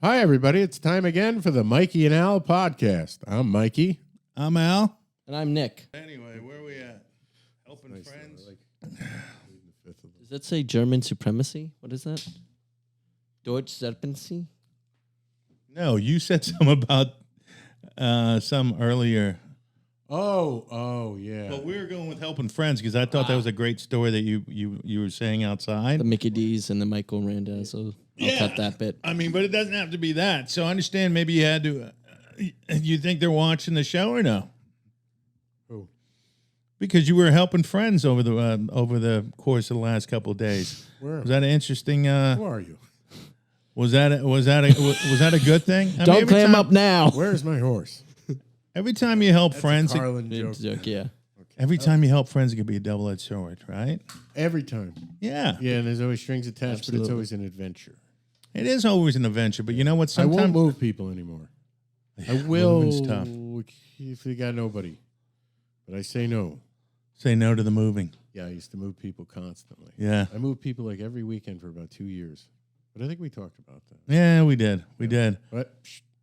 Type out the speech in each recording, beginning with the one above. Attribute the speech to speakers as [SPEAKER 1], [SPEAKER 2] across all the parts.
[SPEAKER 1] Hi, everybody. It's time again for the MikeyNAl podcast. I'm Mikey.
[SPEAKER 2] I'm Al.
[SPEAKER 3] And I'm Nick.
[SPEAKER 2] Anyway, where are we at? Helping
[SPEAKER 1] Nice
[SPEAKER 2] friends?
[SPEAKER 3] Does that say German supremacy? What is that? Deutsch Serpency?
[SPEAKER 2] No, you said some about some earlier.
[SPEAKER 1] Oh, yeah.
[SPEAKER 2] But we were going with helping friends because I thought that was a great story that you were saying outside.
[SPEAKER 3] The Mickey D's and the Michael Randa. So I'll cut that bit.
[SPEAKER 2] I mean, but it doesn't have to be that. So I understand maybe you had to. You think they're watching the show or no?
[SPEAKER 1] Who?
[SPEAKER 2] Because you were helping friends over the course of the last couple of days.
[SPEAKER 1] Where?
[SPEAKER 2] Was that an interesting?
[SPEAKER 1] Who are you?
[SPEAKER 2] Was that a good thing? I mean,
[SPEAKER 3] Don't
[SPEAKER 2] every
[SPEAKER 3] clam
[SPEAKER 2] time-
[SPEAKER 3] up now.
[SPEAKER 1] Where's my horse?
[SPEAKER 2] Every time you help
[SPEAKER 1] That's
[SPEAKER 2] friends,
[SPEAKER 1] a Carlin joke.
[SPEAKER 3] Joke, yeah.
[SPEAKER 2] every time you help friends, it could be a double-edged sword, right?
[SPEAKER 1] Every time.
[SPEAKER 2] Yeah.
[SPEAKER 1] Yeah, and there's always strings attached, but it's
[SPEAKER 3] Absolutely.
[SPEAKER 1] always an adventure.
[SPEAKER 2] It is always an adventure, but you know what?
[SPEAKER 1] I won't
[SPEAKER 2] Sometimes
[SPEAKER 1] move people anymore. I will
[SPEAKER 2] moving's tough.
[SPEAKER 1] if you got nobody. But I say no.
[SPEAKER 2] Say no to the moving.
[SPEAKER 1] Yeah, I used to move people constantly.
[SPEAKER 2] Yeah.
[SPEAKER 1] I moved people like every weekend for about 2 years. But I think we talked about that.
[SPEAKER 2] Yeah, we did. We did.
[SPEAKER 1] But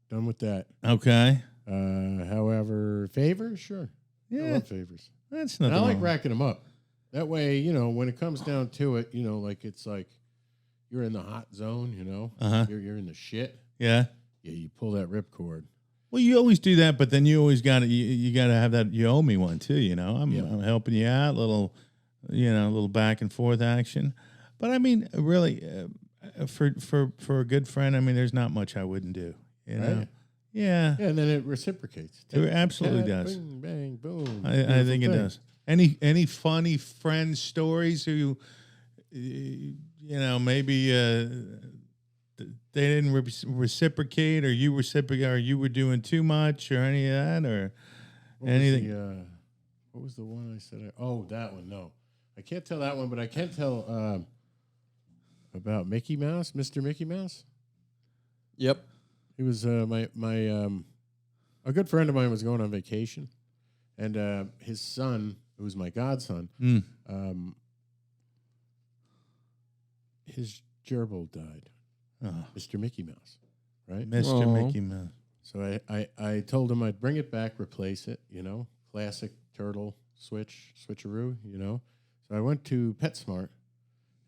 [SPEAKER 1] done with that.
[SPEAKER 2] Okay.
[SPEAKER 1] However, favors, sure. I
[SPEAKER 2] Yeah.
[SPEAKER 1] love favors.
[SPEAKER 2] That's
[SPEAKER 1] And
[SPEAKER 2] nothing
[SPEAKER 1] I like
[SPEAKER 2] wrong.
[SPEAKER 1] racking them up. That way, when it comes down to it, like it's like you're in the hot zone,
[SPEAKER 2] Uh-huh.
[SPEAKER 1] You're in the shit.
[SPEAKER 2] Yeah.
[SPEAKER 1] Yeah, you pull that ripcord.
[SPEAKER 2] Well, you always do that, but then you always got to you got to have that you owe me one too, I'm
[SPEAKER 1] Yeah.
[SPEAKER 2] I'm helping you out, little back and forth action. But I mean, really for a good friend, I mean, there's not much I wouldn't do,
[SPEAKER 1] Right.
[SPEAKER 2] Yeah.
[SPEAKER 1] Yeah, and then it reciprocates.
[SPEAKER 2] It absolutely
[SPEAKER 1] Tat,
[SPEAKER 2] does.
[SPEAKER 1] Bing, bang, boom.
[SPEAKER 2] I
[SPEAKER 1] Beautiful
[SPEAKER 2] think it
[SPEAKER 1] thing.
[SPEAKER 2] does. Any funny friend stories who, maybe they didn't reciprocate, or you reciprocate, or you were doing too much, or any of that, or
[SPEAKER 1] What was
[SPEAKER 2] anything?
[SPEAKER 1] what was the one I said? That one. No, I can't tell that one, but I can tell about Mickey Mouse, Mr. Mickey Mouse.
[SPEAKER 3] Yep.
[SPEAKER 1] He was my a good friend of mine was going on vacation, and his son, who was my godson, his gerbil died.
[SPEAKER 2] Oh,
[SPEAKER 1] Mr. Mickey Mouse, right?
[SPEAKER 2] Mr.
[SPEAKER 3] Aw.
[SPEAKER 2] Mickey Mouse.
[SPEAKER 1] So I told him I'd bring it back, replace it, classic turtle switcheroo, So I went to PetSmart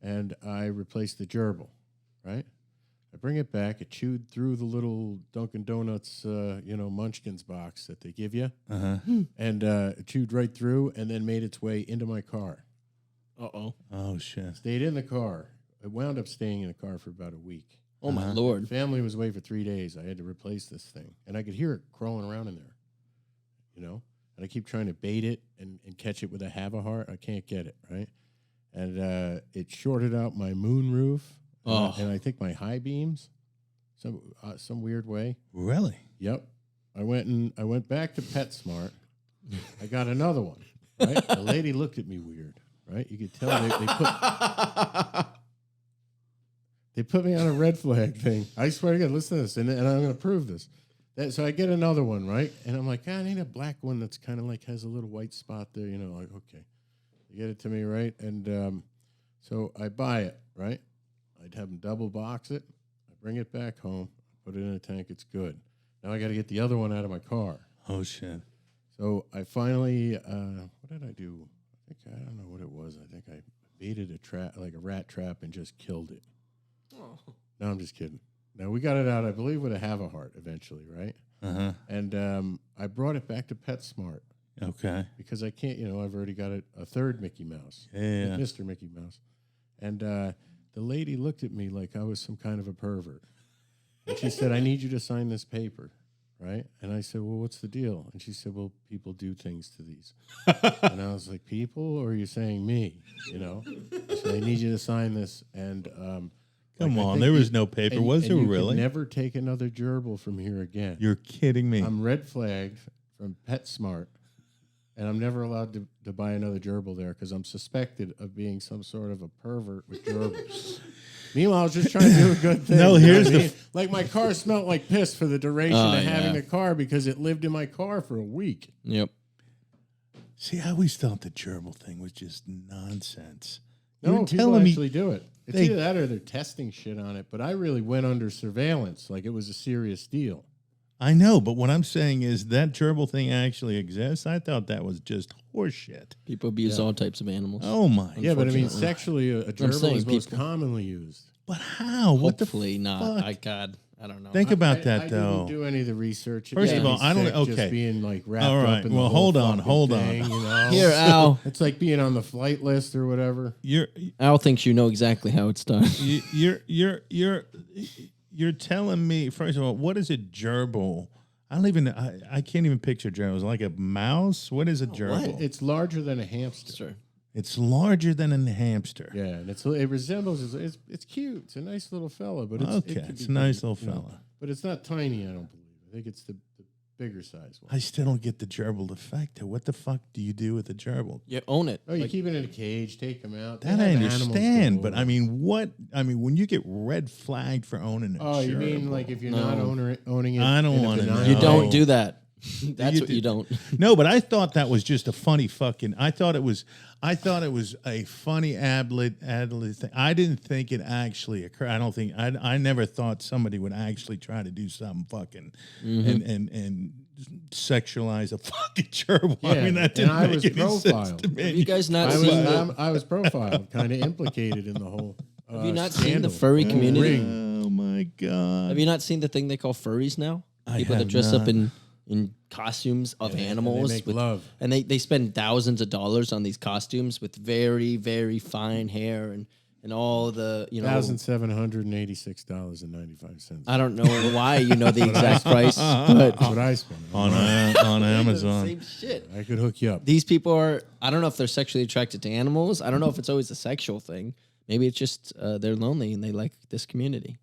[SPEAKER 1] and I replaced the gerbil, right? I bring it back. It chewed through the little Dunkin' Donuts, Munchkins box that they give you,
[SPEAKER 2] Uh-huh.
[SPEAKER 1] and it chewed right through, and then made its way into my car.
[SPEAKER 3] Uh-oh.
[SPEAKER 2] Oh shit.
[SPEAKER 1] Stayed in the car. It wound up staying in the car for about a week.
[SPEAKER 3] Oh, my
[SPEAKER 2] Uh-huh.
[SPEAKER 3] Lord.
[SPEAKER 1] Family was away for 3 days. I had to replace this thing, and I could hear it crawling around in there, And I keep trying to bait it and catch it with a have a heart. I can't get it right, and it shorted out my moon roof. And I think my high beams, some weird way.
[SPEAKER 2] Really?
[SPEAKER 1] Yep. I went back to PetSmart. I got another one. Right. The lady looked at me weird. Right. You could tell they put me on a red flag thing. I swear to God, listen to this, and I'm going to prove this. So I get another one, right? And I'm like, I need a black one that's kind of like has a little white spot there. Like, okay. You get it to me, right? And so I buy it, right? I'd have them double box it. I bring it back home, put it in a tank. It's good. Now I got to get the other one out of my car.
[SPEAKER 2] Oh shit.
[SPEAKER 1] So I finally, what did I do? I don't know what it was. I think I baited a trap, like a rat trap, and just killed it.
[SPEAKER 3] Oh.
[SPEAKER 1] No, I'm just kidding. Now we got it out, I believe, with a have a heart eventually, right?
[SPEAKER 2] Uh-huh.
[SPEAKER 1] And I brought it back to PetSmart
[SPEAKER 2] Okay.
[SPEAKER 1] because I can't, I've already got a third Mickey Mouse,
[SPEAKER 2] Yeah.
[SPEAKER 1] Mr. Mickey Mouse, and. The lady looked at me like I was some kind of a pervert. And she said, I need you to sign this paper, right? And I said, well, what's the deal? And she said, well, people do things to these. And I was like, people, or are you saying me? So I need you to sign this. And
[SPEAKER 2] Come
[SPEAKER 1] I
[SPEAKER 2] on,
[SPEAKER 1] think
[SPEAKER 2] there was no paper, was there
[SPEAKER 1] you
[SPEAKER 2] really?
[SPEAKER 1] can never take another gerbil from here again.
[SPEAKER 2] You're kidding me.
[SPEAKER 1] I'm red flagged from PetSmart, and I'm never allowed to buy another gerbil there because I'm suspected of being some sort of a pervert with gerbils. Meanwhile, I was just trying to do a good thing.
[SPEAKER 2] No, here's the
[SPEAKER 1] like my car smelled like piss for the duration
[SPEAKER 3] Oh,
[SPEAKER 1] of having
[SPEAKER 3] yeah.
[SPEAKER 1] the car because it lived in my car for a week.
[SPEAKER 3] Yep.
[SPEAKER 2] See, I always thought the gerbil thing was just nonsense.
[SPEAKER 1] No,
[SPEAKER 2] You're
[SPEAKER 1] people
[SPEAKER 2] telling me
[SPEAKER 1] actually do it. It's either that or they're testing shit on it. But I really went under surveillance, like it was a serious deal.
[SPEAKER 2] I know, but what I'm saying is that gerbil thing actually exists. I thought that was just horseshit.
[SPEAKER 3] People abuse all types of animals.
[SPEAKER 2] Oh my!
[SPEAKER 1] Yeah, but I mean,
[SPEAKER 3] Unfortunately.
[SPEAKER 1] sexually, a gerbil
[SPEAKER 3] saying
[SPEAKER 1] is most
[SPEAKER 3] people-
[SPEAKER 1] commonly used.
[SPEAKER 2] But how? What the
[SPEAKER 3] Hopefully not.
[SPEAKER 2] fuck?
[SPEAKER 3] I don't know.
[SPEAKER 2] Think about
[SPEAKER 1] I
[SPEAKER 2] that though.
[SPEAKER 1] didn't do any of the research. It
[SPEAKER 2] First
[SPEAKER 1] made
[SPEAKER 3] of
[SPEAKER 1] me
[SPEAKER 2] all, I don't-
[SPEAKER 1] sick
[SPEAKER 2] okay.
[SPEAKER 1] Just being like wrapped
[SPEAKER 2] All right,
[SPEAKER 1] up in the
[SPEAKER 2] well,
[SPEAKER 1] whole
[SPEAKER 2] hold on,
[SPEAKER 1] fucking
[SPEAKER 2] hold on.
[SPEAKER 1] thing, you know?
[SPEAKER 3] Here, Al.
[SPEAKER 1] It's like being on the flight list or whatever.
[SPEAKER 3] Al thinks you know exactly how it's done.
[SPEAKER 2] You're telling me. First of all, what is a gerbil? I don't even. I can't even picture gerbils. Like a mouse. What is a gerbil?
[SPEAKER 1] It's larger than a hamster.
[SPEAKER 3] Sure.
[SPEAKER 2] It's larger than a hamster.
[SPEAKER 1] Yeah, and it resembles. It's cute. It's a nice little fella, but it's
[SPEAKER 2] Okay,
[SPEAKER 1] it could
[SPEAKER 2] it's
[SPEAKER 1] be
[SPEAKER 2] a nice
[SPEAKER 1] big,
[SPEAKER 2] little
[SPEAKER 1] you know.
[SPEAKER 2] fella.
[SPEAKER 1] But it's not tiny. I don't believe. I think it's the bigger size one.
[SPEAKER 2] I still don't get the gerbil effect. What the fuck do you do with a gerbil?
[SPEAKER 3] You own it.
[SPEAKER 1] Oh, you keep it in a cage, take them out. They
[SPEAKER 2] That I
[SPEAKER 1] have animals
[SPEAKER 2] understand,
[SPEAKER 1] go
[SPEAKER 2] but
[SPEAKER 1] over.
[SPEAKER 2] I mean, what? I mean, when you get red flagged for owning a gerbil.
[SPEAKER 1] Oh, you mean like if you're not
[SPEAKER 3] No.
[SPEAKER 1] owning it?
[SPEAKER 2] I don't
[SPEAKER 1] in a
[SPEAKER 2] wanna
[SPEAKER 1] benign
[SPEAKER 2] know.
[SPEAKER 3] You
[SPEAKER 1] way?
[SPEAKER 3] don't do that. That's
[SPEAKER 2] You
[SPEAKER 3] what
[SPEAKER 2] do-
[SPEAKER 3] you don't.
[SPEAKER 2] No, but I thought that was just a funny fucking. I thought it was a funny adlet thing. I didn't think it actually occurred. I don't think. I never thought somebody would actually try to do something fucking and sexualize a fucking gerbil. I
[SPEAKER 1] Yeah,
[SPEAKER 2] mean, that
[SPEAKER 1] and
[SPEAKER 2] didn't
[SPEAKER 1] I
[SPEAKER 2] make
[SPEAKER 1] was
[SPEAKER 2] any sense
[SPEAKER 1] profiled.
[SPEAKER 2] to me.
[SPEAKER 3] Have you guys not
[SPEAKER 1] I
[SPEAKER 3] seen
[SPEAKER 1] was I was profiled, kind of implicated in the whole.
[SPEAKER 3] Have you not seen the
[SPEAKER 1] scandal.
[SPEAKER 3] furry
[SPEAKER 1] Whole
[SPEAKER 3] community?
[SPEAKER 1] ring.
[SPEAKER 2] Oh my god!
[SPEAKER 3] Have you not seen the thing they call furries now?
[SPEAKER 2] I
[SPEAKER 3] People that
[SPEAKER 2] have
[SPEAKER 3] dress
[SPEAKER 2] not.
[SPEAKER 3] up in costumes of animals.
[SPEAKER 1] They make love.
[SPEAKER 3] And they spend thousands of dollars on these costumes with very, very fine hair and all the,
[SPEAKER 1] $1,786.95.
[SPEAKER 3] I don't know why you know the exact price, but
[SPEAKER 1] That's what I spent
[SPEAKER 2] on Amazon.
[SPEAKER 3] same shit.
[SPEAKER 1] I could hook you up.
[SPEAKER 3] These people are, I don't know if they're sexually attracted to animals. I don't know if it's always a sexual thing. Maybe it's just they're lonely and they like this community.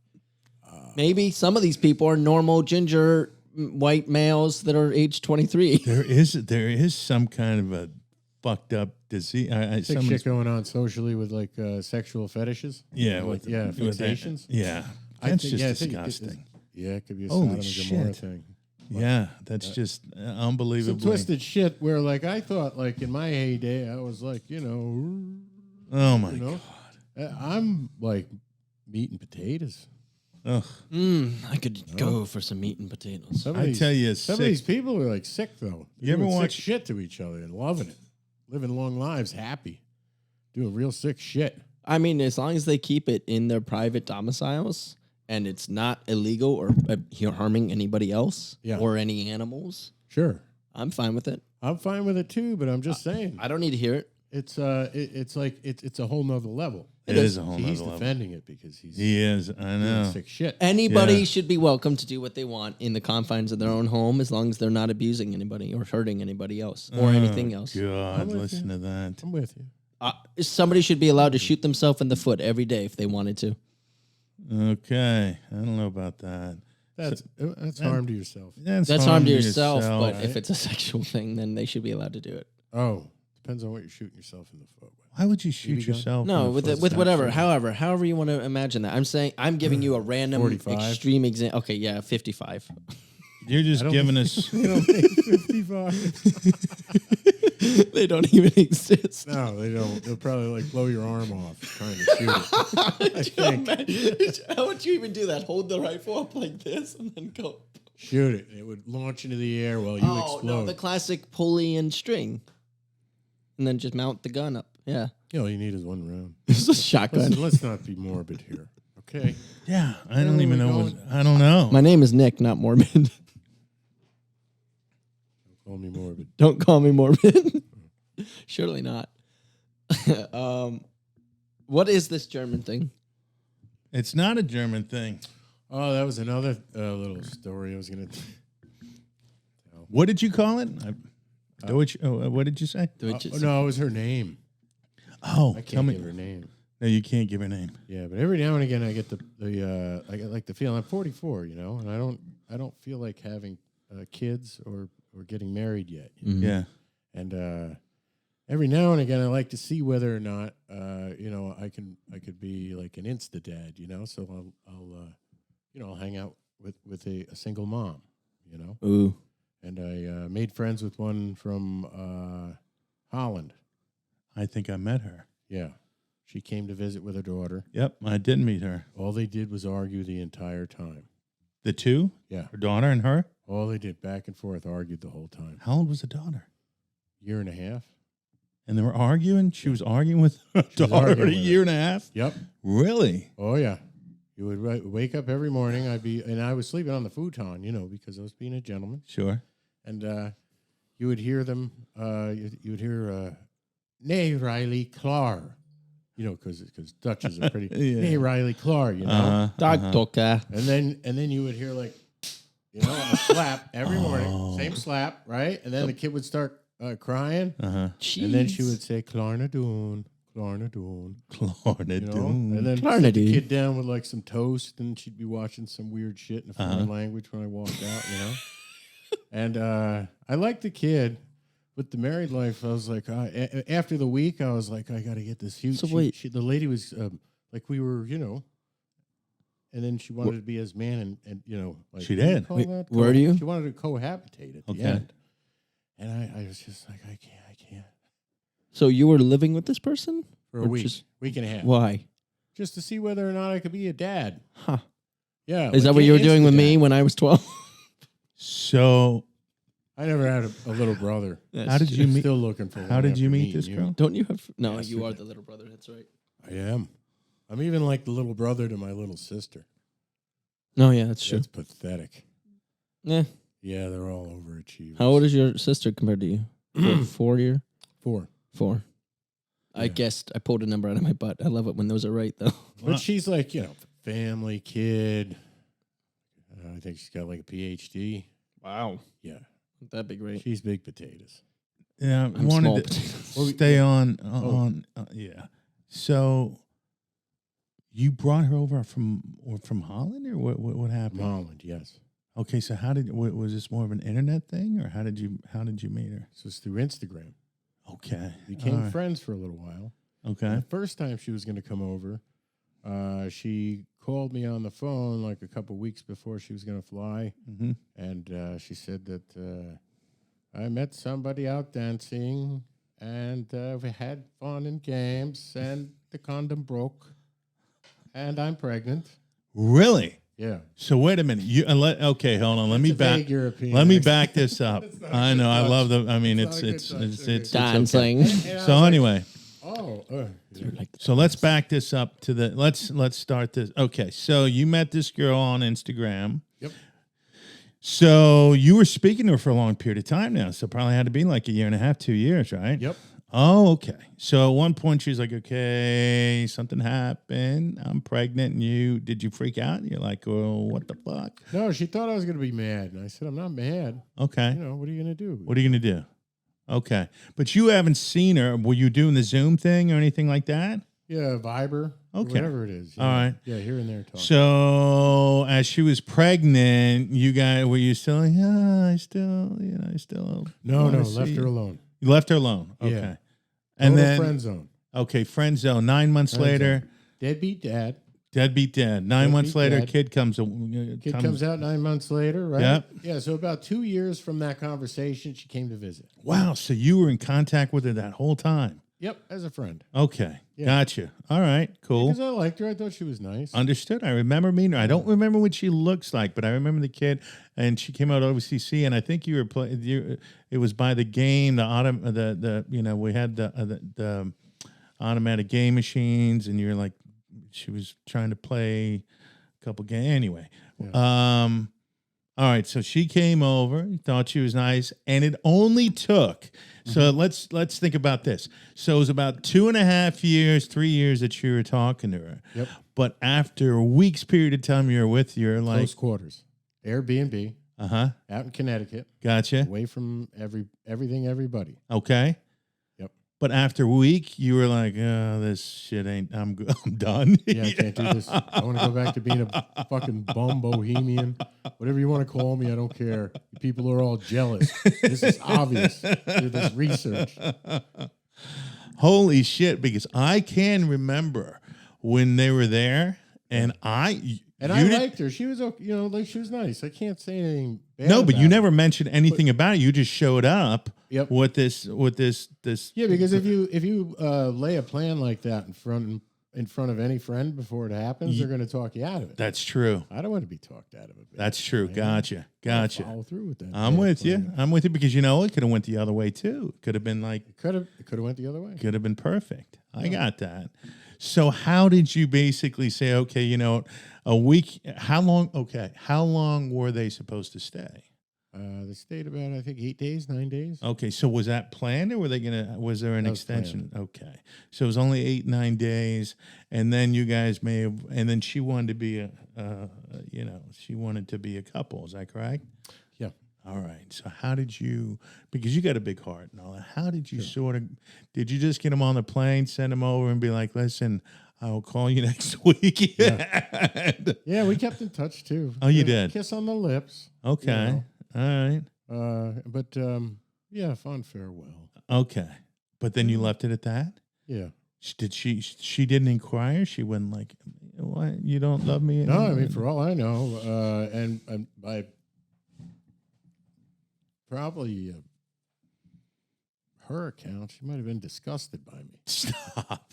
[SPEAKER 3] Maybe some of these people are normal ginger white males that are age 23.
[SPEAKER 2] There is some kind of a fucked up disease.
[SPEAKER 1] Sick shit going on socially with like sexual fetishes.
[SPEAKER 2] Yeah,
[SPEAKER 1] like,
[SPEAKER 2] with
[SPEAKER 1] fixations.
[SPEAKER 2] Yeah,
[SPEAKER 1] I
[SPEAKER 2] that's
[SPEAKER 1] think-
[SPEAKER 2] just
[SPEAKER 1] yeah, I think
[SPEAKER 2] disgusting.
[SPEAKER 1] it could be a
[SPEAKER 2] Holy
[SPEAKER 1] Sodom and Gomorrah
[SPEAKER 2] shit.
[SPEAKER 1] thing.
[SPEAKER 2] Yeah, that's just
[SPEAKER 1] Some
[SPEAKER 2] unbelievable.
[SPEAKER 1] twisted shit where like I thought like in my heyday I was like
[SPEAKER 2] Oh my
[SPEAKER 1] you know
[SPEAKER 2] god.
[SPEAKER 1] I'm like meat and potatoes.
[SPEAKER 2] Ugh.
[SPEAKER 3] I could go for some meat and potatoes.
[SPEAKER 1] Some of
[SPEAKER 2] I
[SPEAKER 1] these-
[SPEAKER 2] tell you,
[SPEAKER 1] some
[SPEAKER 2] sick-
[SPEAKER 1] of these people are like sick though.
[SPEAKER 2] You ever
[SPEAKER 1] Doing sick
[SPEAKER 2] watch-
[SPEAKER 1] shit to each other and loving it, living long lives, happy, doing real sick shit.
[SPEAKER 3] I mean, as long as they keep it in their private domiciles and it's not illegal or harming anybody else or any animals,
[SPEAKER 1] Sure,
[SPEAKER 3] I'm fine with it.
[SPEAKER 1] I'm fine with it too, but I'm just saying
[SPEAKER 3] I don't need to hear it.
[SPEAKER 1] it's like it's a whole nother level.
[SPEAKER 2] It is a whole
[SPEAKER 1] He's
[SPEAKER 2] nother level.
[SPEAKER 1] defending it because he's
[SPEAKER 2] He is. I
[SPEAKER 1] doing
[SPEAKER 2] know.
[SPEAKER 1] sick shit.
[SPEAKER 3] Anybody
[SPEAKER 2] Yeah.
[SPEAKER 3] should be welcome to do what they want in the confines of their own home as long as they're not abusing anybody or hurting anybody else or anything else.
[SPEAKER 2] God,
[SPEAKER 1] with
[SPEAKER 2] listen
[SPEAKER 1] you.
[SPEAKER 2] to that.
[SPEAKER 1] I'm with you.
[SPEAKER 3] Somebody should be allowed to shoot themselves in the foot every day if they wanted to.
[SPEAKER 2] Okay, I don't know about that.
[SPEAKER 1] That's harm to yourself.
[SPEAKER 3] That's harm to yourself, but if it's a sexual thing, then they should be allowed to do it.
[SPEAKER 1] Oh, depends on what you're shooting yourself in the foot with.
[SPEAKER 2] why would you shoot
[SPEAKER 1] BB gun?
[SPEAKER 2] yourself?
[SPEAKER 3] No,
[SPEAKER 2] in the foot?
[SPEAKER 3] with whatever, however you want to imagine that. I'm saying I'm giving you a random
[SPEAKER 1] 45?
[SPEAKER 3] extreme example. Okay, yeah, 55.
[SPEAKER 2] You're just
[SPEAKER 1] don't
[SPEAKER 2] giving us.
[SPEAKER 1] They don't make 55.
[SPEAKER 3] They don't even exist.
[SPEAKER 1] No, they don't. They'll probably like blow your arm off trying to shoot it. I think.
[SPEAKER 3] How would you even do that? Hold the rifle up like this and then go.
[SPEAKER 1] Shoot it. It would launch into the air while you explode.
[SPEAKER 3] No, the classic pulley and string, and then just mount the gun up. Yeah,
[SPEAKER 1] All you need is one round.
[SPEAKER 3] it's a shotgun.
[SPEAKER 1] Listen, let's not be morbid here. Okay.
[SPEAKER 2] Yeah, I don't
[SPEAKER 1] Where
[SPEAKER 2] even
[SPEAKER 1] are we
[SPEAKER 2] know.
[SPEAKER 1] going?
[SPEAKER 2] I don't know.
[SPEAKER 3] My name is Nick, not Morbid.
[SPEAKER 1] Call me morbid.
[SPEAKER 3] Don't call me Morbid. Surely not. What is this German thing?
[SPEAKER 2] It's not a German thing.
[SPEAKER 1] Oh, that was another little story I was going to.
[SPEAKER 2] What did you call it? What did you say?
[SPEAKER 1] No, it was her name.
[SPEAKER 2] Oh,
[SPEAKER 1] I
[SPEAKER 2] tell
[SPEAKER 1] can't
[SPEAKER 2] me.
[SPEAKER 1] give her name.
[SPEAKER 2] No, you can't give her name.
[SPEAKER 1] Yeah, but every now and again I get I get like the feeling I'm 44, and I don't feel like having kids or getting married yet.
[SPEAKER 2] Yeah.
[SPEAKER 1] And every now and again I like to see whether or not I could be like an insta dad, So I'll hang out with a single mom,
[SPEAKER 3] Ooh.
[SPEAKER 1] And I made friends with one from Holland.
[SPEAKER 2] I think I met her.
[SPEAKER 1] Yeah. She came to visit with her daughter.
[SPEAKER 2] Yep, I did meet her.
[SPEAKER 1] All they did was argue the entire time.
[SPEAKER 2] The two?
[SPEAKER 1] Yeah.
[SPEAKER 2] Her daughter and her?
[SPEAKER 1] All they did, back and forth, argued the whole time.
[SPEAKER 2] How old was the daughter?
[SPEAKER 1] Year and a half.
[SPEAKER 2] And they were arguing? She was arguing with her daughter
[SPEAKER 1] arguing
[SPEAKER 2] a
[SPEAKER 1] with
[SPEAKER 2] year and a half?
[SPEAKER 1] Yep.
[SPEAKER 2] Really?
[SPEAKER 1] Oh, yeah. You would wake up every morning. And I was sleeping on the futon, because I was being a gentleman.
[SPEAKER 2] Sure.
[SPEAKER 1] And you would hear them, you would hear, nay, Riley, Clar. Because Dutches are pretty,
[SPEAKER 2] Yeah.
[SPEAKER 1] hey, Riley, Clar,
[SPEAKER 3] Dog talker.
[SPEAKER 1] And then you would hear a slap every morning, same slap, right? And then the kid would start crying, and then she would say, Clarnadoon, Clarnadoon. And then sit the kid down with some toast, and she'd be watching some weird shit in a foreign language when I walked out, And I liked the kid, but the married life, I was like, after the week, I was like, I got to get this huge.
[SPEAKER 3] So wait.
[SPEAKER 1] The lady was we were, and then she wanted to be his man, and
[SPEAKER 2] She did.
[SPEAKER 3] Wait, where are you?
[SPEAKER 1] She wanted to cohabitate at the end, and I was just like, I can't.
[SPEAKER 3] So you were living with this person
[SPEAKER 1] For a
[SPEAKER 3] Or
[SPEAKER 1] week,
[SPEAKER 3] just-
[SPEAKER 1] week and a half,
[SPEAKER 3] Why?
[SPEAKER 1] just to see whether or not I could be a dad.
[SPEAKER 3] Huh?
[SPEAKER 1] Yeah,
[SPEAKER 3] Is that what you were doing with me when I was 12?
[SPEAKER 2] So,
[SPEAKER 1] I never had a little brother.
[SPEAKER 2] how did you meet?
[SPEAKER 1] Still looking for one.
[SPEAKER 2] How did you
[SPEAKER 1] after
[SPEAKER 2] meet
[SPEAKER 1] meeting
[SPEAKER 2] this
[SPEAKER 1] you.
[SPEAKER 2] girl?
[SPEAKER 3] Don't you have? No,
[SPEAKER 1] Yes,
[SPEAKER 3] you
[SPEAKER 1] we
[SPEAKER 3] are
[SPEAKER 1] did.
[SPEAKER 3] the little brother. That's right.
[SPEAKER 1] I am. I'm even like the little brother to my little sister.
[SPEAKER 3] No, yeah, that's true.
[SPEAKER 1] It's pathetic.
[SPEAKER 3] Yeah.
[SPEAKER 1] Yeah, they're all overachievers.
[SPEAKER 3] How old is your sister compared to you? 4 year?
[SPEAKER 1] 4?
[SPEAKER 3] 4. I
[SPEAKER 1] Yeah.
[SPEAKER 3] guessed. I pulled a number out of my butt. I love it when those are right, though.
[SPEAKER 1] But she's like, family, kid. I think she's got like a PhD.
[SPEAKER 3] Wow.
[SPEAKER 1] Yeah.
[SPEAKER 3] That'd be great.
[SPEAKER 1] She's big potatoes.
[SPEAKER 2] Yeah, I
[SPEAKER 3] I'm
[SPEAKER 2] wanted
[SPEAKER 3] small
[SPEAKER 2] to
[SPEAKER 3] potatoes.
[SPEAKER 2] stay on. Yeah. So, you brought her over from Holland, or what happened?
[SPEAKER 1] From Holland, yes.
[SPEAKER 2] Okay, so was this more of an internet thing, or how did you meet her?
[SPEAKER 1] This was through Instagram.
[SPEAKER 2] Okay,
[SPEAKER 1] Became
[SPEAKER 2] all right.
[SPEAKER 1] friends for a little while.
[SPEAKER 2] Okay,
[SPEAKER 1] And the first time she was going to come over, she called me on the phone like a couple weeks before she was going to fly.
[SPEAKER 2] mm-hmm.
[SPEAKER 1] And she said that I met somebody out dancing, and we had fun and games, and the condom broke, and I'm pregnant.
[SPEAKER 2] Really?
[SPEAKER 1] Yeah.
[SPEAKER 2] So wait a minute. Okay, hold on. Let me
[SPEAKER 1] It's a vague
[SPEAKER 2] back.
[SPEAKER 1] European
[SPEAKER 2] Let me
[SPEAKER 1] accent.
[SPEAKER 2] back this up.
[SPEAKER 1] not a
[SPEAKER 2] I
[SPEAKER 1] good
[SPEAKER 2] know. I
[SPEAKER 1] touch.
[SPEAKER 2] love the. I mean,
[SPEAKER 1] It's
[SPEAKER 2] it's
[SPEAKER 1] not a good
[SPEAKER 2] it's
[SPEAKER 1] touch.
[SPEAKER 2] it's
[SPEAKER 1] Okay.
[SPEAKER 3] Dancing.
[SPEAKER 1] And I
[SPEAKER 2] So
[SPEAKER 1] was like,
[SPEAKER 2] anyway,
[SPEAKER 1] oh,
[SPEAKER 3] You're like,
[SPEAKER 2] so let's back this up to the. Let's start this. Okay, so you met this girl on Instagram.
[SPEAKER 1] Yep.
[SPEAKER 2] So you were speaking to her for a long period of time now. So probably had to be like a year and a half, 2 years, right?
[SPEAKER 1] Yep.
[SPEAKER 2] Oh, okay. So at one point she's like, okay, something happened. I'm pregnant. And did you freak out? You're like, oh, what the fuck?
[SPEAKER 1] No, she thought I was going to be mad. And I said, I'm not mad.
[SPEAKER 2] Okay.
[SPEAKER 1] What are you going to do?
[SPEAKER 2] What are you going to do? Okay. But you haven't seen her. Were you doing the Zoom thing or anything like that?
[SPEAKER 1] Yeah, Viber.
[SPEAKER 2] Okay.
[SPEAKER 1] Whatever it is.
[SPEAKER 2] All right.
[SPEAKER 1] Yeah, here and there. Talking.
[SPEAKER 2] So as she was pregnant, were you still like, I still
[SPEAKER 1] No,
[SPEAKER 2] wanna
[SPEAKER 1] left
[SPEAKER 2] see
[SPEAKER 1] her
[SPEAKER 2] you."
[SPEAKER 1] alone.
[SPEAKER 2] You left her alone. Okay.
[SPEAKER 1] Yeah.
[SPEAKER 2] And
[SPEAKER 1] Total
[SPEAKER 2] then,
[SPEAKER 1] friend zone.
[SPEAKER 2] okay, friend zone. 9 months
[SPEAKER 1] Friend
[SPEAKER 2] later,
[SPEAKER 1] zone. Deadbeat dad.
[SPEAKER 2] deadbeat dad. 9 months
[SPEAKER 1] Deadbeat
[SPEAKER 2] later,
[SPEAKER 1] dad.
[SPEAKER 2] kid comes.
[SPEAKER 1] Kid comes out 9 months later, right?
[SPEAKER 2] Yep.
[SPEAKER 1] Yeah, so about 2 years from that conversation, she came to visit.
[SPEAKER 2] Wow. So you were in contact with her that whole time.
[SPEAKER 1] Yep, as a friend.
[SPEAKER 2] Okay.
[SPEAKER 1] Yeah.
[SPEAKER 2] Gotcha. All right. Cool.
[SPEAKER 1] Because I liked her. I thought she was nice.
[SPEAKER 2] Understood. I remember meeting her. I don't remember what she looks like, but I remember the kid, and she came out of OCC, and I think you were playing. It was by the game, we had the automatic game machines, and you were like, she was trying to play a couple games. Anyway,
[SPEAKER 1] Yeah.
[SPEAKER 2] all right. So she came over, thought she was nice, and it only took. So let's think about this. So it was about 2.5 years, 3 years that you were talking to her.
[SPEAKER 1] Yep.
[SPEAKER 2] But after a week's period of time you were with, you're like,
[SPEAKER 1] Close quarters. Airbnb out in Connecticut,
[SPEAKER 2] gotcha.
[SPEAKER 1] away from everything, everybody.
[SPEAKER 2] Okay.
[SPEAKER 1] Yep.
[SPEAKER 2] But after a week, you were like, oh, this shit ain't, I'm done.
[SPEAKER 1] Yeah, I can't do this. I want to go back to being a fucking bum bohemian. Whatever you want to call me, I don't care. You people are all jealous. This is obvious through this research.
[SPEAKER 2] Holy shit, because I can remember when they were there, and
[SPEAKER 1] And
[SPEAKER 2] You
[SPEAKER 1] I
[SPEAKER 2] didn't-
[SPEAKER 1] liked her. She was, okay, like she was nice. I can't say anything bad.
[SPEAKER 2] No, but
[SPEAKER 1] about
[SPEAKER 2] you
[SPEAKER 1] her.
[SPEAKER 2] never mentioned anything about it. You just showed up
[SPEAKER 1] Yep.
[SPEAKER 2] with this.
[SPEAKER 1] Yeah, because if you lay a plan like that in front of any friend before it happens, they're going to talk you out of it.
[SPEAKER 2] That's true.
[SPEAKER 1] I don't want to be talked out of it.
[SPEAKER 2] That's true. Gotcha.
[SPEAKER 1] I'll follow through with that.
[SPEAKER 2] I'm
[SPEAKER 1] bad
[SPEAKER 2] with
[SPEAKER 1] plan.
[SPEAKER 2] you. I'm with you because it could have went the other way too. It could have been like
[SPEAKER 1] It could have went the other way.
[SPEAKER 2] could have been perfect. I got that. So how did you basically say, okay, a week? How long? Okay, how long were they supposed to stay?
[SPEAKER 1] They stayed about, I think, 8 days, 9 days.
[SPEAKER 2] Okay, so was that planned, or was there an
[SPEAKER 1] That was
[SPEAKER 2] extension? Okay, so it was only 8, 9 days, and then you guys may have, and then she wanted to be she wanted to be a couple. Is that correct?
[SPEAKER 1] Yeah.
[SPEAKER 2] All right. So how did you, because you got a big heart and all that, how did you did you just get them on the plane, send them over and be like, listen, I'll call you next week?
[SPEAKER 1] Yeah, we kept in touch too.
[SPEAKER 2] Oh, you did?
[SPEAKER 1] Kiss on the lips.
[SPEAKER 2] Okay. All right.
[SPEAKER 1] But yeah, fond farewell.
[SPEAKER 2] Okay. But then you left it at that?
[SPEAKER 1] Yeah.
[SPEAKER 2] Did she didn't inquire? She wasn't like, what? You don't love me
[SPEAKER 1] No,
[SPEAKER 2] anymore?
[SPEAKER 1] I mean, for all I know, and by probably her account, she might have been disgusted by me.
[SPEAKER 2] Stop.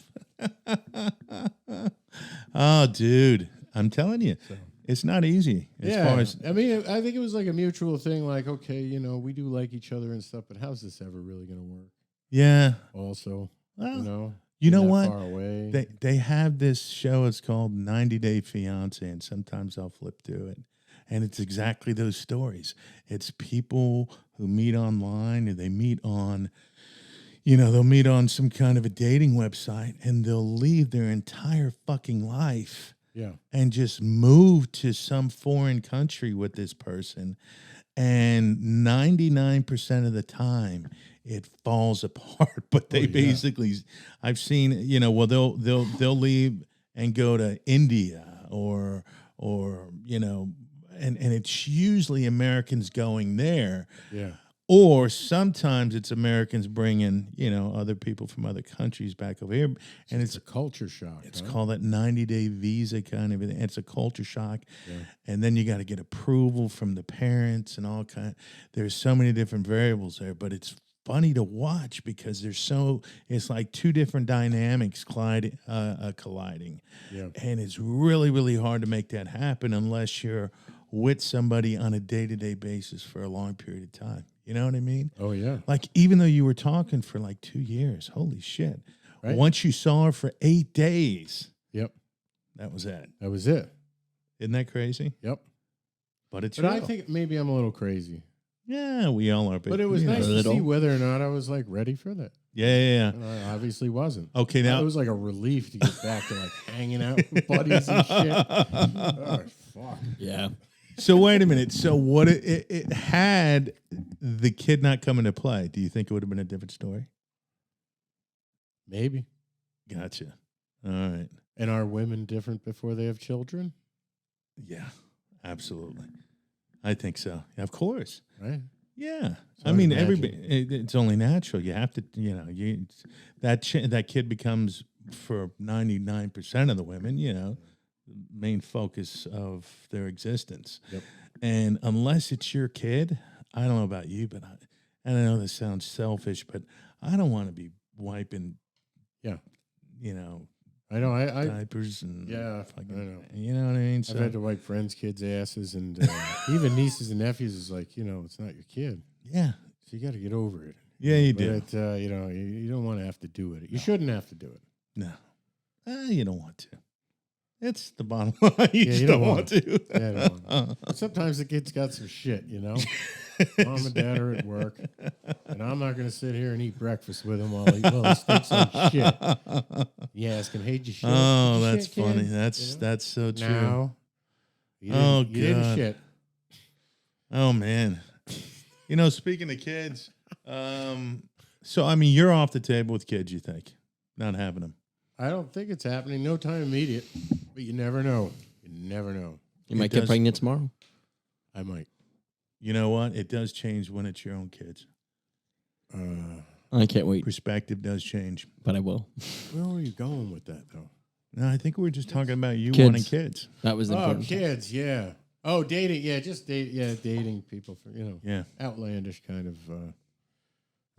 [SPEAKER 2] Oh, dude. I'm telling you, it's not easy as far as.
[SPEAKER 1] I mean, I think it was like a mutual thing. Like, okay, we do like each other and stuff, but how's this ever really going to work?
[SPEAKER 2] Yeah.
[SPEAKER 1] Also,
[SPEAKER 2] Well,
[SPEAKER 1] you know
[SPEAKER 2] know
[SPEAKER 1] that
[SPEAKER 2] what?
[SPEAKER 1] Far away.
[SPEAKER 2] They have this show. It's called 90 Day Fiance, and sometimes I'll flip through it, and it's exactly those stories. It's people who meet online, and they meet on, they'll meet on some kind of a dating website, and they'll leave their entire fucking life.
[SPEAKER 1] Yeah.
[SPEAKER 2] And just move to some foreign country with this person. And 99% of the time it falls apart. But they basically, I've seen, they'll leave and go to India or and it's usually Americans going there.
[SPEAKER 1] Yeah.
[SPEAKER 2] Or sometimes it's Americans bringing, other people from other countries back over here. And it's
[SPEAKER 1] a culture shock.
[SPEAKER 2] It's called that 90-day visa kind of thing. It's a culture shock. Yeah. And then you got to get approval from the parents and all kind. There's so many different variables there, but it's funny to watch because it's like two different dynamics colliding. Yeah. And it's really, really hard to make that happen unless you're with somebody on a day-to-day basis for a long period of time. You know what I mean?
[SPEAKER 1] Oh, yeah.
[SPEAKER 2] Like, even though you were talking for like 2 years, holy shit. Right? Once you saw her for 8 days.
[SPEAKER 1] Yep.
[SPEAKER 2] That was it.
[SPEAKER 1] That was it.
[SPEAKER 2] Isn't that crazy?
[SPEAKER 1] Yep.
[SPEAKER 2] But it's
[SPEAKER 1] But
[SPEAKER 2] real.
[SPEAKER 1] I think maybe I'm a little crazy.
[SPEAKER 2] Yeah, we all are.
[SPEAKER 1] But it was nice to see whether or not I was like ready for that.
[SPEAKER 2] Yeah.
[SPEAKER 1] And I obviously wasn't.
[SPEAKER 2] Okay, now.
[SPEAKER 1] It was like a relief to get back to like hanging out with buddies and shit. Oh, fuck.
[SPEAKER 3] Yeah.
[SPEAKER 2] So wait a minute. So what it had the kid not come into play? Do you think it would have been a different story?
[SPEAKER 1] Maybe.
[SPEAKER 2] Gotcha. All right.
[SPEAKER 1] And are women different before they have children?
[SPEAKER 2] Yeah, absolutely. I think so. Of course.
[SPEAKER 1] Right.
[SPEAKER 2] Yeah.
[SPEAKER 1] So
[SPEAKER 2] I mean,
[SPEAKER 1] imagine.
[SPEAKER 2] it's only natural. You have to, that kid becomes for 99% of the women, the main focus of their existence.
[SPEAKER 1] Yep. And
[SPEAKER 2] unless it's your kid, I don't know about you, but I know this sounds selfish, but I don't want to be wiping,
[SPEAKER 1] I know. I
[SPEAKER 2] diapers and
[SPEAKER 1] fucking, I know.
[SPEAKER 2] You know what I mean? So,
[SPEAKER 1] I've had to wipe friends' kids' asses, and even nieces and nephews is like, it's not your kid.
[SPEAKER 2] Yeah.
[SPEAKER 1] So you got to get over it.
[SPEAKER 2] Yeah, you
[SPEAKER 1] but
[SPEAKER 2] do.
[SPEAKER 1] You don't want to have to do it. You shouldn't have to do it.
[SPEAKER 2] No. You don't want to. It's the bottom line. You don't want to.
[SPEAKER 1] Yeah, don't want to. Sometimes the kid's got some shit, Mom and dad are at work, and I'm not going to sit here and eat breakfast with him while he thinks I'm shit. You asking, hey, did you shit?
[SPEAKER 2] Oh,
[SPEAKER 1] Did you
[SPEAKER 2] that's
[SPEAKER 1] shit,
[SPEAKER 2] funny.
[SPEAKER 1] kid?
[SPEAKER 2] That's so true.
[SPEAKER 1] No. You didn't
[SPEAKER 2] God.
[SPEAKER 1] shit.
[SPEAKER 2] Oh, man. Speaking of kids, so, I mean, you're off the table with kids, you think? Not having them.
[SPEAKER 1] I don't think it's happening. No time immediate, but you never know. You never know.
[SPEAKER 3] You might get pregnant tomorrow.
[SPEAKER 1] I might.
[SPEAKER 2] You know what? It does change when it's your own kids.
[SPEAKER 3] I can't wait,
[SPEAKER 2] Perspective does change.
[SPEAKER 3] but I will.
[SPEAKER 1] Where are you going with that, though?
[SPEAKER 2] No, I think we were just talking about you
[SPEAKER 3] Kids.
[SPEAKER 2] wanting kids.
[SPEAKER 3] That was the
[SPEAKER 1] Oh,
[SPEAKER 3] important.
[SPEAKER 1] kids, yeah. Oh, dating, yeah, just dating people for
[SPEAKER 2] Yeah.
[SPEAKER 1] outlandish kind of.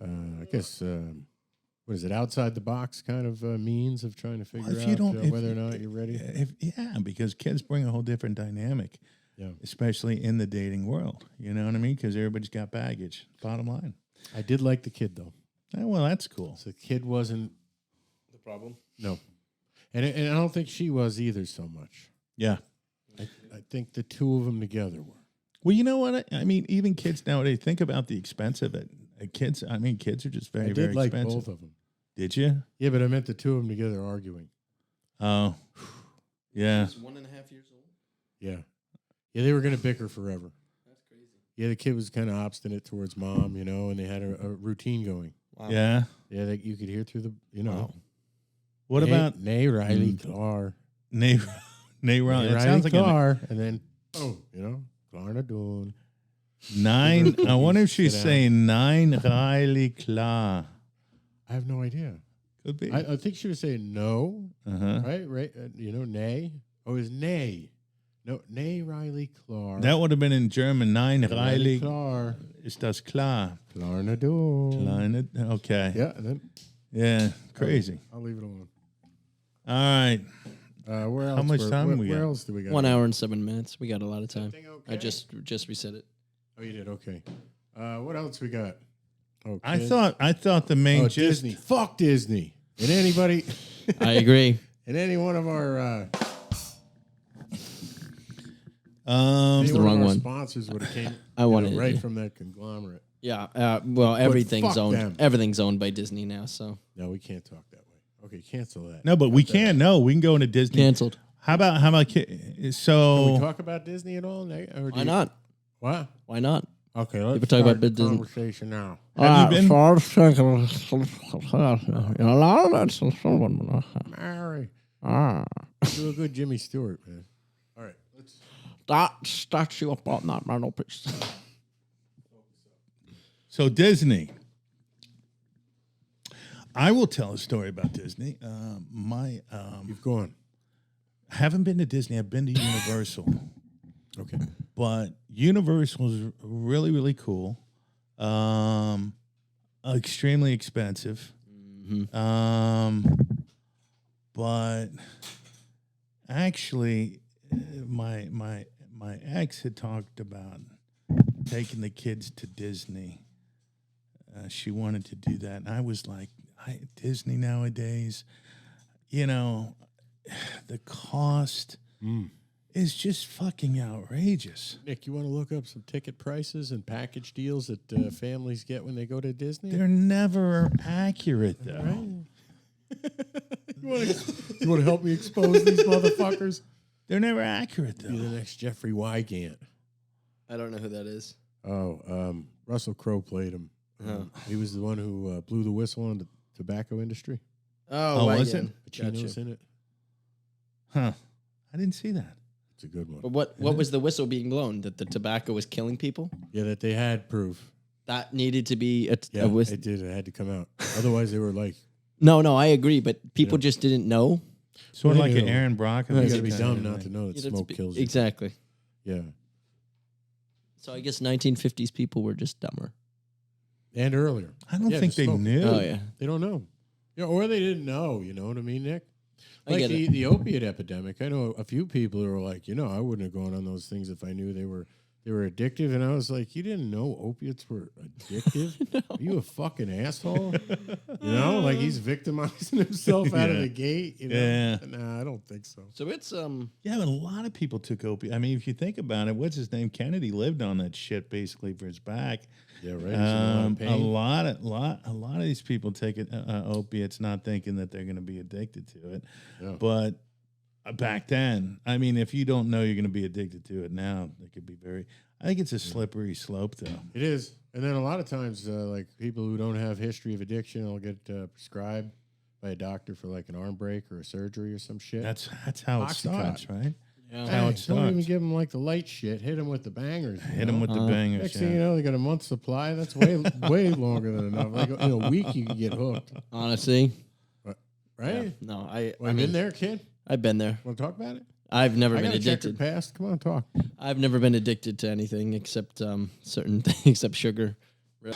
[SPEAKER 1] I guess what is it? Outside the box kind of means of trying to figure
[SPEAKER 2] Well, if you
[SPEAKER 1] out
[SPEAKER 2] don't- if-
[SPEAKER 1] whether or not you're ready.
[SPEAKER 2] Because kids bring a whole different dynamic,
[SPEAKER 1] Yeah,
[SPEAKER 2] especially in the dating world. You know what I mean? Because everybody's got baggage. Bottom line.
[SPEAKER 1] I did like the kid though.
[SPEAKER 2] Well, that's cool.
[SPEAKER 1] So the kid wasn't
[SPEAKER 3] The problem.
[SPEAKER 1] no, and I don't think she was either so much.
[SPEAKER 2] Yeah.
[SPEAKER 1] I think the two of them together were.
[SPEAKER 2] Well, you know what? I mean, even kids nowadays, think about the expense of it. Kids are just very,
[SPEAKER 1] I
[SPEAKER 2] very
[SPEAKER 1] did like
[SPEAKER 2] expensive.
[SPEAKER 1] both of them.
[SPEAKER 2] Did you?
[SPEAKER 1] Yeah, but I meant the two of them together arguing.
[SPEAKER 2] Oh, yeah.
[SPEAKER 3] He's 1.5 years old.
[SPEAKER 1] Yeah, yeah, they were gonna bicker forever.
[SPEAKER 3] That's crazy.
[SPEAKER 1] Yeah, the kid was kind of obstinate towards mom, and they had a routine going.
[SPEAKER 3] Wow.
[SPEAKER 2] Yeah.
[SPEAKER 1] Yeah, that you could hear through the,
[SPEAKER 3] Wow.
[SPEAKER 2] What about
[SPEAKER 1] Nay Riley Clar?
[SPEAKER 2] Nate Riley? It
[SPEAKER 1] Riley
[SPEAKER 2] sounds like
[SPEAKER 1] Clar, and then Klarna Doon.
[SPEAKER 2] 9. I wonder if she's
[SPEAKER 1] Sit down.
[SPEAKER 2] saying 9 Riley Klar.
[SPEAKER 1] I have no idea.
[SPEAKER 2] Could be.
[SPEAKER 1] I think she was saying no,
[SPEAKER 2] Uh-huh.
[SPEAKER 1] right? Nay. Oh, it was nay. No, nay Riley Clar.
[SPEAKER 2] That would have been in German. 9 Riley.
[SPEAKER 1] Clar.
[SPEAKER 2] Ist das klar?
[SPEAKER 1] Klarna Doon.
[SPEAKER 2] Kleine. Okay.
[SPEAKER 1] Yeah, and then
[SPEAKER 2] Yeah. Crazy.
[SPEAKER 1] I'll leave it alone.
[SPEAKER 2] All right.
[SPEAKER 1] Where else?
[SPEAKER 2] much time we
[SPEAKER 1] Where
[SPEAKER 2] got?
[SPEAKER 1] else do we got?
[SPEAKER 3] 1 hour and 7 minutes. We got a lot of time.
[SPEAKER 1] Everything
[SPEAKER 3] I
[SPEAKER 1] okay?
[SPEAKER 3] just reset it.
[SPEAKER 1] Oh, you did. Okay. What else we got? Oh,
[SPEAKER 2] I
[SPEAKER 1] kids.
[SPEAKER 2] thought the main
[SPEAKER 1] Oh,
[SPEAKER 2] gist.
[SPEAKER 1] Disney. Fuck Disney. And anybody,
[SPEAKER 3] I agree.
[SPEAKER 1] and any one of our,
[SPEAKER 2] Um,
[SPEAKER 1] any
[SPEAKER 3] the
[SPEAKER 1] one
[SPEAKER 3] wrong
[SPEAKER 1] of our
[SPEAKER 3] one.
[SPEAKER 1] sponsors would have came
[SPEAKER 3] I wanted it,
[SPEAKER 1] right
[SPEAKER 3] yeah.
[SPEAKER 1] from that conglomerate.
[SPEAKER 3] Yeah. Well, everything's
[SPEAKER 1] fuck
[SPEAKER 3] owned.
[SPEAKER 1] them.
[SPEAKER 3] Everything's owned by Disney now. So
[SPEAKER 1] No, we can't talk that way. Okay, cancel that.
[SPEAKER 2] no, but we can't. No, we can go into Disney.
[SPEAKER 3] canceled.
[SPEAKER 2] How about
[SPEAKER 1] Can we
[SPEAKER 2] so?
[SPEAKER 1] talk about Disney at all? Or do
[SPEAKER 3] Why
[SPEAKER 1] you-
[SPEAKER 3] not?
[SPEAKER 1] What?
[SPEAKER 3] Why not?
[SPEAKER 1] Okay, let's
[SPEAKER 3] People talk
[SPEAKER 1] start
[SPEAKER 3] about
[SPEAKER 1] the
[SPEAKER 3] Disney.
[SPEAKER 1] conversation now.
[SPEAKER 2] Have you been?
[SPEAKER 1] Mary,
[SPEAKER 3] Ah,
[SPEAKER 1] do a good Jimmy Stewart, man. All right, let's.
[SPEAKER 3] that statue upon that mantelpiece.
[SPEAKER 2] So Disney. I will tell a story about Disney.
[SPEAKER 1] You've gone.
[SPEAKER 2] I haven't been to Disney. I've been to Universal,
[SPEAKER 1] Okay.
[SPEAKER 2] but Universal is really, really cool. Extremely expensive. But actually, my ex had talked about taking the kids to Disney. She wanted to do that, and I was like, Disney nowadays, the cost is just fucking outrageous.
[SPEAKER 1] Nick, you want to look up some ticket prices and package deals that families get when they go to Disney?
[SPEAKER 2] They're never accurate, though.
[SPEAKER 1] Right? you want to help me expose these motherfuckers?
[SPEAKER 2] They're never accurate,
[SPEAKER 1] Be the
[SPEAKER 2] though.
[SPEAKER 1] next Jeffrey Wygant.
[SPEAKER 3] I don't know who that is.
[SPEAKER 1] Oh, Russell Crowe played him. He was the one who blew the whistle on the tobacco industry.
[SPEAKER 2] Oh, was it?
[SPEAKER 1] Pacino's in it.
[SPEAKER 2] Huh. I didn't see that.
[SPEAKER 1] It's a good one.
[SPEAKER 3] But what was the whistle being blown? That the tobacco was killing people?
[SPEAKER 1] Yeah, that they had proof.
[SPEAKER 3] That needed to be
[SPEAKER 1] Yeah,
[SPEAKER 3] a whistle.
[SPEAKER 1] it did. It had to come out. Otherwise, they were like,
[SPEAKER 3] No, I agree. But people just didn't know.
[SPEAKER 2] Sort of
[SPEAKER 1] Well,
[SPEAKER 2] like
[SPEAKER 1] you
[SPEAKER 2] an
[SPEAKER 1] know,
[SPEAKER 2] Aaron Brock.
[SPEAKER 1] you got to be dumb not to know that
[SPEAKER 3] You know,
[SPEAKER 1] smoke kills you.
[SPEAKER 3] Exactly.
[SPEAKER 1] Yeah.
[SPEAKER 3] So I guess 1950s people were just dumber.
[SPEAKER 1] And earlier.
[SPEAKER 2] I don't
[SPEAKER 1] Yeah,
[SPEAKER 2] think
[SPEAKER 1] the
[SPEAKER 2] they
[SPEAKER 1] smoke.
[SPEAKER 2] knew.
[SPEAKER 3] Oh yeah.
[SPEAKER 1] They don't know. Yeah, or they didn't know. You know what I mean, Nick?
[SPEAKER 3] I
[SPEAKER 1] Like
[SPEAKER 3] get it.
[SPEAKER 1] the opiate epidemic. I know a few people who were like, I wouldn't have gone on those things if I knew they were addictive. And I was like, you didn't know opiates were addictive? Are you a fucking asshole? Like he's victimizing himself out of
[SPEAKER 2] Yeah.
[SPEAKER 1] the gate.
[SPEAKER 2] Yeah.
[SPEAKER 1] Nah, I don't think so.
[SPEAKER 3] So it's
[SPEAKER 2] Yeah, but a lot of people took opiate. I mean, if you think about it, what's his name? Kennedy lived on that shit basically for his back.
[SPEAKER 1] Yeah, right. He's in a lot of
[SPEAKER 2] A
[SPEAKER 1] pain.
[SPEAKER 2] lot of these people take opiates, not thinking that they're going to be addicted to it.
[SPEAKER 1] Yeah.
[SPEAKER 2] But back then, I mean, if you don't know you're going to be addicted to it now, it could be very. I think it's a slippery slope, though.
[SPEAKER 1] It is. And then a lot of times, like people who don't have history of addiction will get prescribed by a doctor for like an arm break or a surgery or some shit.
[SPEAKER 2] That's how it
[SPEAKER 1] Oxycontin.
[SPEAKER 2] starts, right?
[SPEAKER 3] yeah.
[SPEAKER 2] how it
[SPEAKER 1] Don't even
[SPEAKER 2] starts.
[SPEAKER 1] give them like the light shit. Hit them with the bangers.
[SPEAKER 2] Hit them with the bangers.
[SPEAKER 1] Next
[SPEAKER 2] Yeah.
[SPEAKER 1] thing you know, they got a month's supply. That's way way longer than enough. Like in a week, you can get hooked.
[SPEAKER 3] honestly.
[SPEAKER 1] Right?
[SPEAKER 3] No, I
[SPEAKER 1] Well, I'm
[SPEAKER 3] mean,
[SPEAKER 1] in there, kid.
[SPEAKER 3] I've been there.
[SPEAKER 1] Want to talk about it?
[SPEAKER 3] I've never
[SPEAKER 1] I
[SPEAKER 3] been
[SPEAKER 1] got a checkered
[SPEAKER 3] addicted.
[SPEAKER 1] past. Come on, talk.
[SPEAKER 3] I've never been addicted to anything except certain things, except sugar.
[SPEAKER 1] You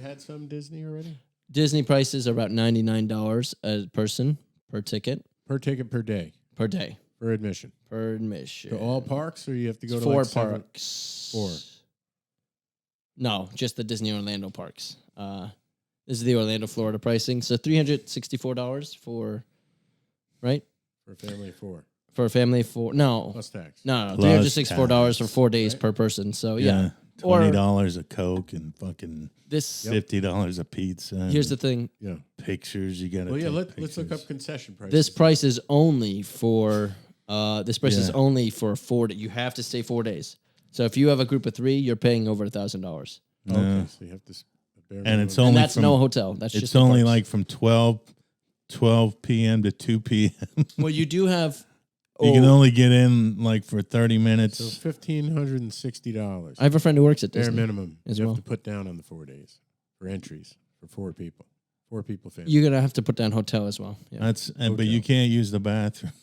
[SPEAKER 1] had some Disney already?
[SPEAKER 3] Disney prices are about $99 a person per ticket
[SPEAKER 1] Per ticket per day,
[SPEAKER 3] per day
[SPEAKER 1] for admission.
[SPEAKER 3] per admission.
[SPEAKER 1] To all parks, or you have to go to
[SPEAKER 3] Four
[SPEAKER 1] like seven?
[SPEAKER 3] parks.
[SPEAKER 1] 4.
[SPEAKER 3] No, just the Disney Orlando parks. This is the Orlando, Florida pricing. So $364 for, right?
[SPEAKER 1] For a family of 4.
[SPEAKER 3] For a family of 4. No.
[SPEAKER 1] Plus tax.
[SPEAKER 3] No,
[SPEAKER 2] Plus
[SPEAKER 3] $364 for
[SPEAKER 2] tax.
[SPEAKER 3] 4 days
[SPEAKER 1] Right.
[SPEAKER 3] per person. So yeah.
[SPEAKER 2] $20 a Coke and fucking
[SPEAKER 3] This
[SPEAKER 2] $50 a pizza.
[SPEAKER 3] here's the thing.
[SPEAKER 1] Yeah.
[SPEAKER 2] pictures you got to.
[SPEAKER 1] Well, yeah, let's look up concession prices.
[SPEAKER 3] This price is only for is
[SPEAKER 2] Yeah.
[SPEAKER 3] only for 4 days. You have to stay 4 days. So if you have a group of 3, you're paying over $1,000.
[SPEAKER 1] Okay,
[SPEAKER 2] Yeah.
[SPEAKER 1] so you have to.
[SPEAKER 2] And it's
[SPEAKER 3] And
[SPEAKER 2] only
[SPEAKER 3] that's
[SPEAKER 2] from,
[SPEAKER 3] no hotel. That's
[SPEAKER 2] It's
[SPEAKER 3] just the
[SPEAKER 2] only
[SPEAKER 3] parks.
[SPEAKER 2] like from 12 p.m. to 2 p.m.
[SPEAKER 3] Well, you do have.
[SPEAKER 2] You can only get in like for 30 minutes.
[SPEAKER 1] So $1,560.
[SPEAKER 3] I have a friend who works at
[SPEAKER 1] Bare
[SPEAKER 3] Disney.
[SPEAKER 1] minimum.
[SPEAKER 3] as
[SPEAKER 1] You
[SPEAKER 3] well.
[SPEAKER 1] have to put down on the 4 days for entries for 4 people. 4 people family.
[SPEAKER 3] You're gonna have to put down hotel as well. Yeah,
[SPEAKER 2] That's but you can't use the bathroom.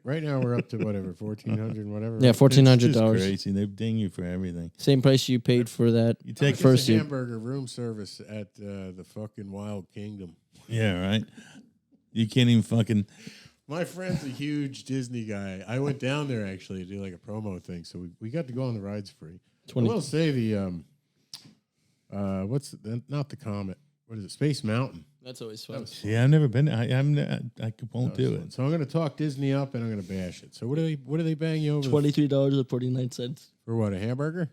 [SPEAKER 1] Right now we're up to whatever 1,400 whatever.
[SPEAKER 3] yeah,
[SPEAKER 1] right?
[SPEAKER 3] $1,400.
[SPEAKER 2] Crazy. They ding you for everything.
[SPEAKER 3] Same price you paid for that.
[SPEAKER 2] You
[SPEAKER 1] How
[SPEAKER 2] take
[SPEAKER 1] much is
[SPEAKER 3] first
[SPEAKER 1] a
[SPEAKER 3] year.
[SPEAKER 1] hamburger room service at the fucking Wild Kingdom.
[SPEAKER 2] Yeah, right. You can't even fucking.
[SPEAKER 1] My friend's a huge Disney guy. I went down there actually to do like a promo thing, so we got to go on the rides free. I will say the not the Comet. What is it? Space Mountain.
[SPEAKER 3] That's always fun.
[SPEAKER 2] See, I've never been. I won't do
[SPEAKER 1] Fun.
[SPEAKER 2] it.
[SPEAKER 1] So I'm going to talk Disney up and I'm going to bash it. So what do they bang you over
[SPEAKER 3] $23.49.
[SPEAKER 1] for? What, a hamburger?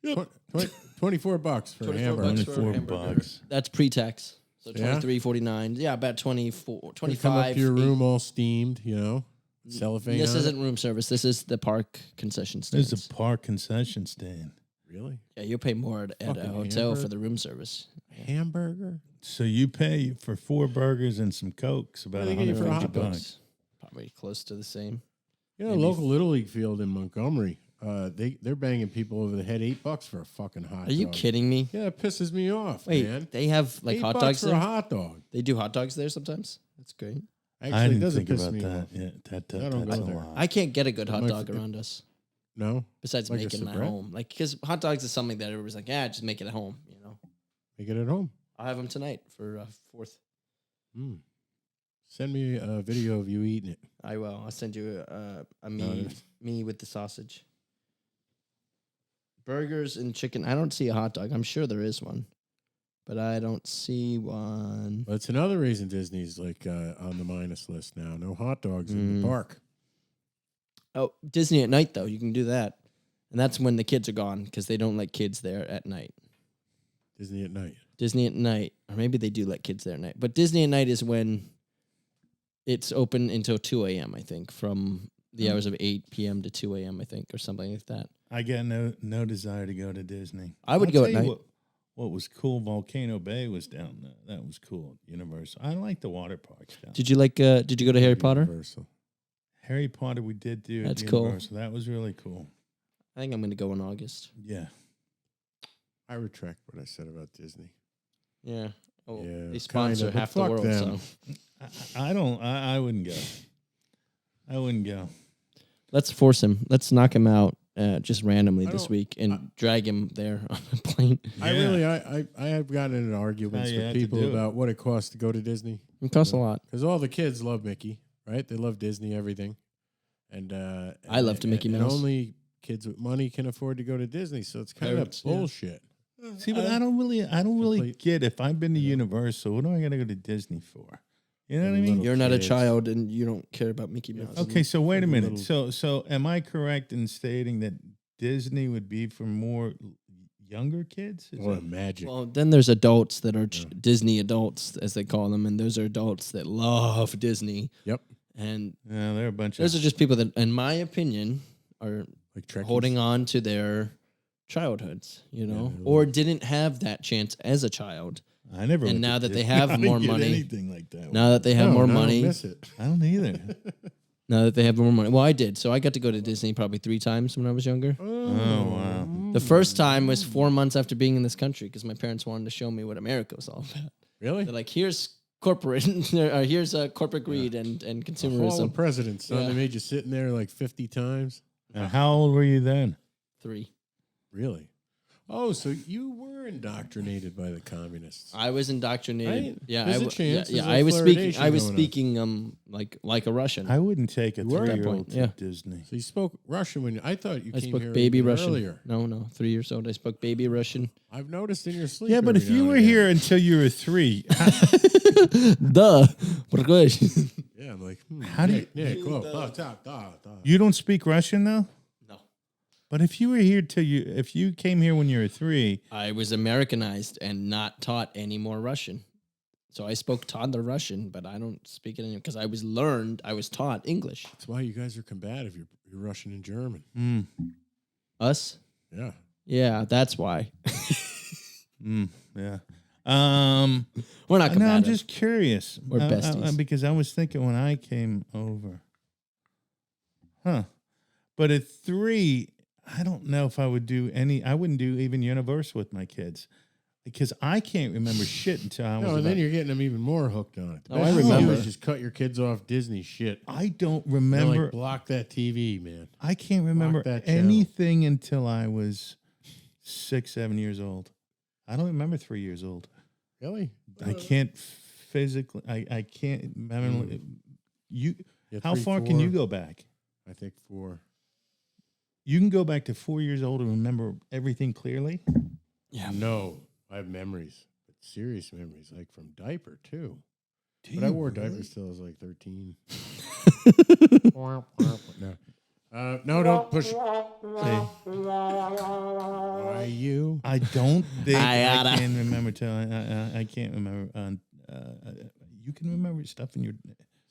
[SPEAKER 3] Yep.
[SPEAKER 1] $24 for a
[SPEAKER 3] 24
[SPEAKER 1] hamburger.
[SPEAKER 3] bucks. for a hamburger.
[SPEAKER 2] $4.
[SPEAKER 3] That's pre-tax. So
[SPEAKER 1] Yeah?
[SPEAKER 3] $23.49. Yeah, about 24,
[SPEAKER 1] You
[SPEAKER 3] 25.
[SPEAKER 1] come up to your
[SPEAKER 3] $8.
[SPEAKER 1] room all steamed, cellophane.
[SPEAKER 3] This
[SPEAKER 1] on it.
[SPEAKER 3] isn't room service. This is the park concession
[SPEAKER 2] There's
[SPEAKER 3] stands.
[SPEAKER 2] a park concession stand.
[SPEAKER 1] Really
[SPEAKER 3] Yeah, you'll pay more at a
[SPEAKER 1] Fucking
[SPEAKER 3] hotel
[SPEAKER 1] hamburger?
[SPEAKER 3] for the room service.
[SPEAKER 1] hamburger.
[SPEAKER 2] So you pay for 4 burgers and some Cokes about
[SPEAKER 1] What do they get you for a hot
[SPEAKER 2] $150.
[SPEAKER 1] dog?
[SPEAKER 3] Probably close to the same.
[SPEAKER 1] A
[SPEAKER 3] Maybe
[SPEAKER 1] local Little League field in Montgomery. They're banging people over the head $8 for a fucking hot
[SPEAKER 3] Are you
[SPEAKER 1] dog.
[SPEAKER 3] kidding me?
[SPEAKER 1] Yeah, it pisses me off,
[SPEAKER 3] Wait,
[SPEAKER 1] man.
[SPEAKER 3] they have like hot
[SPEAKER 1] $8
[SPEAKER 3] dogs
[SPEAKER 1] for
[SPEAKER 3] there?
[SPEAKER 1] a hot dog.
[SPEAKER 3] They do hot dogs there sometimes? That's great.
[SPEAKER 1] Actually,
[SPEAKER 2] I
[SPEAKER 1] it
[SPEAKER 2] didn't
[SPEAKER 1] doesn't
[SPEAKER 2] think
[SPEAKER 1] piss
[SPEAKER 2] about
[SPEAKER 1] me
[SPEAKER 2] that.
[SPEAKER 1] off.
[SPEAKER 2] Yeah,
[SPEAKER 1] I don't
[SPEAKER 2] that's
[SPEAKER 1] go
[SPEAKER 2] a
[SPEAKER 1] there.
[SPEAKER 2] lot.
[SPEAKER 3] I can't get a good hot
[SPEAKER 1] My
[SPEAKER 3] dog
[SPEAKER 1] f-
[SPEAKER 3] around us
[SPEAKER 1] No,
[SPEAKER 3] besides
[SPEAKER 1] Like a
[SPEAKER 3] making it at
[SPEAKER 1] soubrette?
[SPEAKER 3] home. Like, because hot dogs is something that everybody's like, yeah, just make it at home,
[SPEAKER 1] make it at home.
[SPEAKER 3] I'll have them tonight for 4th.
[SPEAKER 1] Mm. Send me a video of you eating it.
[SPEAKER 3] I will. I'll send you a me,
[SPEAKER 1] there's-
[SPEAKER 3] me with the sausage. Burgers and chicken. I don't see a hot dog. I'm sure there is one, but I don't see one.
[SPEAKER 1] But it's another reason Disney's like on the minus list now. No hot dogs in
[SPEAKER 3] Mm.
[SPEAKER 1] the park.
[SPEAKER 3] Oh, Disney at night, though. You can do that. And that's when the kids are gone because they don't let kids there at night.
[SPEAKER 1] Disney at night.
[SPEAKER 3] Disney at night. Or maybe they do let kids there at night. But Disney at night is when it's open until 2 a.m., I think, from the hours of 8 p.m. to 2 a.m., I think, or something like that.
[SPEAKER 2] I got no desire to go to Disney.
[SPEAKER 3] I would
[SPEAKER 2] I'll
[SPEAKER 3] go
[SPEAKER 2] tell
[SPEAKER 3] at
[SPEAKER 2] you
[SPEAKER 3] night.
[SPEAKER 2] What was cool? Volcano Bay was down there. That was cool. Universal. I like the water parks down.
[SPEAKER 3] Did you did you go to Harry Potter?
[SPEAKER 1] Universal.
[SPEAKER 2] Harry Potter we did do.
[SPEAKER 3] That's
[SPEAKER 2] at
[SPEAKER 3] cool.
[SPEAKER 2] Universal. That was really cool.
[SPEAKER 3] I think I'm going to go in August.
[SPEAKER 2] Yeah.
[SPEAKER 1] I retract what I said about Disney.
[SPEAKER 3] Yeah. Oh,
[SPEAKER 1] Yeah,
[SPEAKER 3] they sponsor
[SPEAKER 1] kinda, but
[SPEAKER 3] half the
[SPEAKER 1] fuck
[SPEAKER 3] world.
[SPEAKER 1] them.
[SPEAKER 3] So
[SPEAKER 2] I wouldn't go. I wouldn't go.
[SPEAKER 3] let's force him. Let's knock him out just randomly
[SPEAKER 1] I
[SPEAKER 3] this
[SPEAKER 1] don't-
[SPEAKER 3] week and drag him there on a plane.
[SPEAKER 2] Yeah.
[SPEAKER 1] I have gotten into arguments
[SPEAKER 2] How you
[SPEAKER 1] with
[SPEAKER 2] had to
[SPEAKER 1] people
[SPEAKER 2] do it.
[SPEAKER 1] about what it costs to go to Disney.
[SPEAKER 3] It costs a lot.
[SPEAKER 1] Because all the kids love Mickey, right? They love Disney, everything. And
[SPEAKER 3] I love to Mickey
[SPEAKER 1] and
[SPEAKER 3] Mouse.
[SPEAKER 1] only kids with money can afford to go to Disney, so it's kind
[SPEAKER 3] Parents,
[SPEAKER 1] of
[SPEAKER 3] yeah.
[SPEAKER 1] bullshit.
[SPEAKER 2] See, but I don't really
[SPEAKER 1] Complete-
[SPEAKER 2] get if I've been to Universal, what do I got to go to Disney for? You know what I mean?
[SPEAKER 1] Little
[SPEAKER 3] You're not a
[SPEAKER 1] kids.
[SPEAKER 3] child and you don't care about Mickey Mouse.
[SPEAKER 2] Okay, so wait a
[SPEAKER 1] the
[SPEAKER 2] minute.
[SPEAKER 1] little-
[SPEAKER 2] So am I correct in stating that Disney would be for more younger kids? Is
[SPEAKER 1] Or
[SPEAKER 2] that-
[SPEAKER 1] magic.
[SPEAKER 3] Well, then there's adults that are Disney adults, as they call them, and those are adults that love Disney.
[SPEAKER 1] Yep.
[SPEAKER 3] And
[SPEAKER 2] No, they're a bunch
[SPEAKER 3] those
[SPEAKER 2] of
[SPEAKER 3] are just people that, in my opinion, are
[SPEAKER 1] Like Trekkies.
[SPEAKER 3] holding on to their childhoods,
[SPEAKER 1] they're
[SPEAKER 3] or didn't have that chance as a child.
[SPEAKER 2] I never.
[SPEAKER 3] and
[SPEAKER 2] went to
[SPEAKER 3] now that they
[SPEAKER 2] Disney.
[SPEAKER 3] have
[SPEAKER 2] I didn't
[SPEAKER 3] more
[SPEAKER 2] get
[SPEAKER 3] money-
[SPEAKER 2] anything like that.
[SPEAKER 3] Now that they have more
[SPEAKER 1] I don't
[SPEAKER 3] money,
[SPEAKER 1] miss it.
[SPEAKER 2] I don't either.
[SPEAKER 3] now that they have more money. Well, I did. So I got to go to Disney probably 3 times when I was younger.
[SPEAKER 2] Oh wow.
[SPEAKER 3] The first time was 4 months after being in this country because my parents wanted to show me what America was all about.
[SPEAKER 1] Really?
[SPEAKER 3] They're like, here's corporate. Here's corporate greed and
[SPEAKER 1] Fall of
[SPEAKER 3] consumerism.
[SPEAKER 1] presidents, son.
[SPEAKER 3] Yeah.
[SPEAKER 1] They made you sit in there like 50 times.
[SPEAKER 2] And how old were you then?
[SPEAKER 3] 3.
[SPEAKER 1] Really? Oh, so you were indoctrinated by the communists.
[SPEAKER 3] I was indoctrinated.
[SPEAKER 1] Right?
[SPEAKER 3] Yeah,
[SPEAKER 1] There's a
[SPEAKER 3] yeah,
[SPEAKER 1] chance
[SPEAKER 3] yeah.
[SPEAKER 1] there's
[SPEAKER 3] I
[SPEAKER 1] a
[SPEAKER 3] was speaking.
[SPEAKER 1] fluoridation
[SPEAKER 3] I was
[SPEAKER 1] going on.
[SPEAKER 3] speaking like a Russian.
[SPEAKER 2] I wouldn't take a
[SPEAKER 1] You were at that
[SPEAKER 2] 3-year-old
[SPEAKER 3] point,
[SPEAKER 2] to
[SPEAKER 3] yeah.
[SPEAKER 2] Disney.
[SPEAKER 1] So you spoke Russian when I thought you
[SPEAKER 3] I
[SPEAKER 1] came
[SPEAKER 3] spoke
[SPEAKER 1] here
[SPEAKER 3] baby
[SPEAKER 1] even
[SPEAKER 3] Russian.
[SPEAKER 1] earlier.
[SPEAKER 3] No, 3 years old. I spoke baby Russian.
[SPEAKER 1] I've noticed in your sleep.
[SPEAKER 2] Yeah, but
[SPEAKER 1] every
[SPEAKER 2] if you
[SPEAKER 1] now
[SPEAKER 2] were
[SPEAKER 1] and again.
[SPEAKER 2] here until you were 3,
[SPEAKER 3] Duh.
[SPEAKER 1] Yeah, I'm like,
[SPEAKER 2] How do you-
[SPEAKER 1] Nick, whoa, da.
[SPEAKER 2] you don't speak Russian though?
[SPEAKER 3] No.
[SPEAKER 2] But if you were here if you came here when you were 3,
[SPEAKER 3] I was Americanized and not taught any more Russian. So I spoke toddler Russian, but I don't speak it anymore because I was taught English.
[SPEAKER 1] That's why you guys are combative. You're Russian and German.
[SPEAKER 3] Us?
[SPEAKER 1] Yeah.
[SPEAKER 3] Yeah, that's why.
[SPEAKER 2] yeah.
[SPEAKER 3] We're not
[SPEAKER 2] No,
[SPEAKER 3] combative.
[SPEAKER 2] I'm just curious.
[SPEAKER 3] We're besties.
[SPEAKER 2] Because I was thinking when I came over. But at 3, I don't know if I would do I wouldn't do even Universal with my kids. Because I can't remember shit until I was
[SPEAKER 1] No, and
[SPEAKER 2] about,
[SPEAKER 1] then you're getting them even more hooked on it. The
[SPEAKER 3] Oh,
[SPEAKER 1] best
[SPEAKER 3] I
[SPEAKER 1] thing to do
[SPEAKER 3] remember.
[SPEAKER 1] is just cut your kids off Disney shit.
[SPEAKER 2] I don't
[SPEAKER 1] And,
[SPEAKER 2] remember.
[SPEAKER 1] like, block that TV, man.
[SPEAKER 2] I can't remember
[SPEAKER 1] that channel.
[SPEAKER 2] anything until I was 6, 7 years old. I don't remember 3 years old.
[SPEAKER 1] Really?
[SPEAKER 2] I can't physically. I can't remember. You.
[SPEAKER 1] Yeah,
[SPEAKER 2] How
[SPEAKER 1] 3,
[SPEAKER 2] far can
[SPEAKER 1] 4,
[SPEAKER 2] you go back?
[SPEAKER 1] I think 4.
[SPEAKER 2] You can go back to 4 years old and remember everything clearly.
[SPEAKER 3] Yeah.
[SPEAKER 1] No, I have memories, but serious memories, like from diaper too.
[SPEAKER 2] Do
[SPEAKER 1] But I
[SPEAKER 2] you
[SPEAKER 1] wore
[SPEAKER 2] really?
[SPEAKER 1] diapers till I was like 13. No, don't push. Why you?
[SPEAKER 2] I don't think
[SPEAKER 3] I
[SPEAKER 2] I
[SPEAKER 3] gotta-
[SPEAKER 2] can remember till I can't remember. You can remember stuff in your.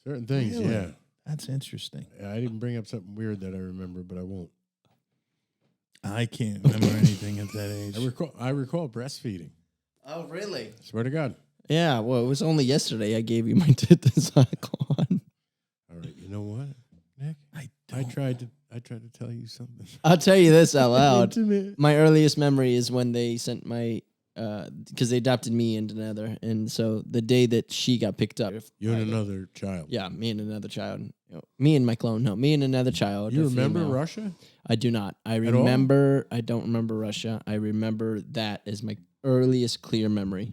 [SPEAKER 1] Certain things,
[SPEAKER 2] Really?
[SPEAKER 1] yeah.
[SPEAKER 2] That's interesting.
[SPEAKER 1] I didn't bring up something weird that I remember, but I won't.
[SPEAKER 2] I can't remember anything at that age.
[SPEAKER 1] I recall breastfeeding.
[SPEAKER 3] Oh, really?
[SPEAKER 1] Swear to God.
[SPEAKER 3] Yeah. Well, it was only yesterday I gave you my tetracycline.
[SPEAKER 1] All right, you know what, Nick?
[SPEAKER 2] I
[SPEAKER 1] I tried to tell you something.
[SPEAKER 3] I'll tell you this out loud.
[SPEAKER 1] Intimate.
[SPEAKER 3] My earliest memory is when they sent my, because they adopted me and another, and so the day that she got picked up,
[SPEAKER 1] You and another child.
[SPEAKER 3] yeah, me and another child, me and my clone, no, me and another child.
[SPEAKER 1] You
[SPEAKER 3] a
[SPEAKER 1] remember
[SPEAKER 3] female.
[SPEAKER 1] Russia?
[SPEAKER 3] I do not. I
[SPEAKER 1] all?
[SPEAKER 3] remember. I don't remember Russia. I remember that as my earliest clear memory,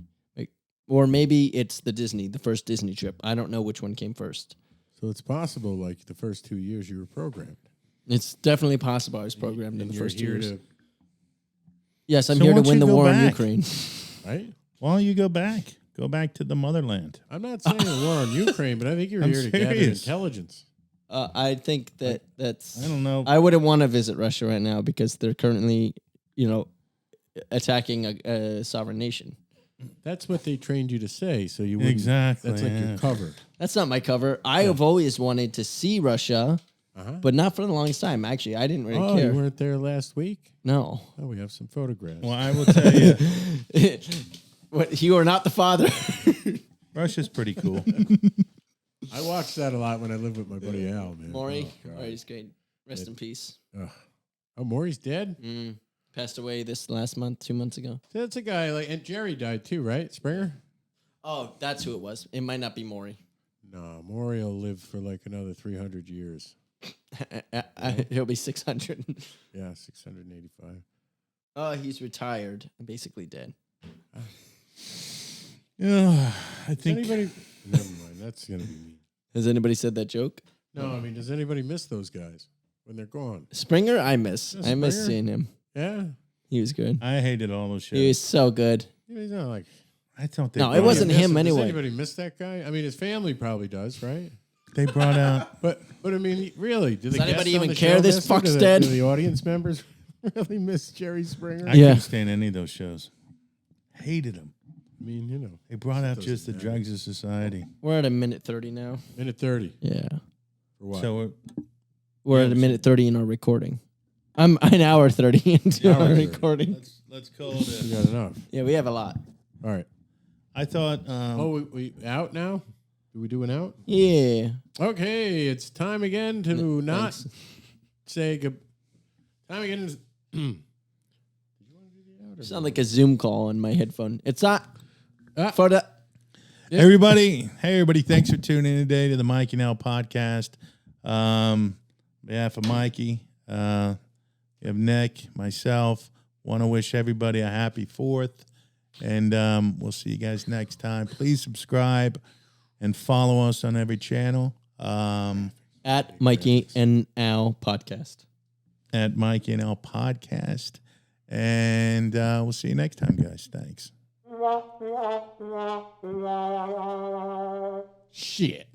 [SPEAKER 3] or maybe it's the first Disney trip. I don't know which one came first.
[SPEAKER 1] So it's possible, like the first 2 years you were programmed.
[SPEAKER 3] It's definitely possible I was programmed in
[SPEAKER 1] And
[SPEAKER 3] the
[SPEAKER 1] you're
[SPEAKER 3] first 2
[SPEAKER 1] here
[SPEAKER 3] years.
[SPEAKER 1] to,
[SPEAKER 3] Yes, I'm
[SPEAKER 2] So
[SPEAKER 3] here
[SPEAKER 2] why
[SPEAKER 3] to
[SPEAKER 2] don't
[SPEAKER 3] win
[SPEAKER 2] you
[SPEAKER 3] the
[SPEAKER 2] go
[SPEAKER 3] war in
[SPEAKER 2] back?
[SPEAKER 3] Ukraine.
[SPEAKER 1] right?
[SPEAKER 2] Why don't you go back? Go back to the motherland.
[SPEAKER 1] I'm not saying a war on Ukraine, but I think you're
[SPEAKER 2] I'm
[SPEAKER 1] here to gather
[SPEAKER 2] serious.
[SPEAKER 1] intelligence.
[SPEAKER 3] I think that's.
[SPEAKER 2] I don't know.
[SPEAKER 3] I wouldn't want to visit Russia right now because they're currently, attacking a sovereign nation.
[SPEAKER 1] That's what they trained you to say, so you wouldn't.
[SPEAKER 2] Exactly,
[SPEAKER 1] That's like
[SPEAKER 2] yeah.
[SPEAKER 1] your cover.
[SPEAKER 3] That's not my cover. I have always wanted to see Russia,
[SPEAKER 1] Uh-huh.
[SPEAKER 3] but not for the longest time. Actually, I didn't really
[SPEAKER 1] Oh,
[SPEAKER 3] care.
[SPEAKER 1] you weren't there last week?
[SPEAKER 3] No.
[SPEAKER 1] Oh, we have some photographs.
[SPEAKER 2] Well, I will tell you,
[SPEAKER 3] What, you are not the father.
[SPEAKER 2] Russia's pretty cool.
[SPEAKER 1] I watched that a lot when I lived with my buddy Al, man.
[SPEAKER 3] Maury.
[SPEAKER 1] Oh, God.
[SPEAKER 3] Maury's great. Rest in peace.
[SPEAKER 1] Ugh. Oh, Maury's dead?
[SPEAKER 3] Passed away this last month, 2 months ago.
[SPEAKER 1] That's a guy like, and Jerry died too, right? Springer?
[SPEAKER 3] Oh, that's who it was. It might not be Maury.
[SPEAKER 1] No, Maury will live for like another 300 years.
[SPEAKER 3] He'll be 600.
[SPEAKER 1] Yeah, 685.
[SPEAKER 3] Oh, he's retired and basically dead.
[SPEAKER 2] Yeah, I
[SPEAKER 1] Does
[SPEAKER 2] think
[SPEAKER 1] anybody? Never mind. That's gonna be me.
[SPEAKER 3] Has anybody said that joke?
[SPEAKER 1] No, I mean, does anybody miss those guys when they're gone?
[SPEAKER 3] Springer, I miss.
[SPEAKER 1] Yeah,
[SPEAKER 3] I miss
[SPEAKER 1] Springer?
[SPEAKER 3] seeing him.
[SPEAKER 1] Yeah,
[SPEAKER 3] He was good.
[SPEAKER 2] I hated all those shows.
[SPEAKER 3] He was so good.
[SPEAKER 1] he's not like.
[SPEAKER 2] I thought they
[SPEAKER 3] No, it
[SPEAKER 2] brought
[SPEAKER 3] wasn't
[SPEAKER 2] out-
[SPEAKER 3] him
[SPEAKER 1] Does
[SPEAKER 3] anyway.
[SPEAKER 1] anybody miss that guy? I mean, his family probably does, right?
[SPEAKER 2] They brought out.
[SPEAKER 1] But I mean, really, do the
[SPEAKER 3] Does anybody
[SPEAKER 1] guests on
[SPEAKER 3] even
[SPEAKER 1] the
[SPEAKER 3] care
[SPEAKER 1] show
[SPEAKER 3] this
[SPEAKER 1] miss him?
[SPEAKER 3] fuck's
[SPEAKER 1] Do the-
[SPEAKER 3] dead?
[SPEAKER 1] Do the audience members really miss Jerry Springer?
[SPEAKER 2] I
[SPEAKER 3] Yeah.
[SPEAKER 2] couldn't stand any of those shows. Hated them.
[SPEAKER 1] I mean, you know,
[SPEAKER 2] They brought out
[SPEAKER 1] Doesn't
[SPEAKER 2] just the
[SPEAKER 1] matter.
[SPEAKER 2] drugs of society.
[SPEAKER 3] We're at a minute 30 now.
[SPEAKER 1] minute 30
[SPEAKER 3] Yeah.
[SPEAKER 1] for what?
[SPEAKER 2] So
[SPEAKER 3] We're at a minute 30 in our recording. I'm an hour 30 into
[SPEAKER 1] Hour
[SPEAKER 3] our
[SPEAKER 1] 30.
[SPEAKER 3] recording.
[SPEAKER 2] let's call it.
[SPEAKER 1] we got enough.
[SPEAKER 3] Yeah, we have a lot.
[SPEAKER 1] All right.
[SPEAKER 2] I thought.
[SPEAKER 1] Oh, we out now? Do we do an out?
[SPEAKER 3] Yeah.
[SPEAKER 1] Okay, it's time again to not
[SPEAKER 3] Thanks.
[SPEAKER 1] say good. Time again. Did you want to do the out?
[SPEAKER 3] Sound like a Zoom call on my headphone. It's not
[SPEAKER 1] Ah.
[SPEAKER 3] for the.
[SPEAKER 2] Everybody, hey everybody, thanks for tuning in today to the MikeyNAl podcast. On behalf of Mikey, you have Nick, myself, want to wish everybody a happy 4th, and we'll see you guys next time. Please subscribe and follow us on every channel.
[SPEAKER 3] At MikeyNAl podcast.
[SPEAKER 2] At MikeyNAl podcast, and we'll see you next time, guys. Thanks.
[SPEAKER 1] Shit.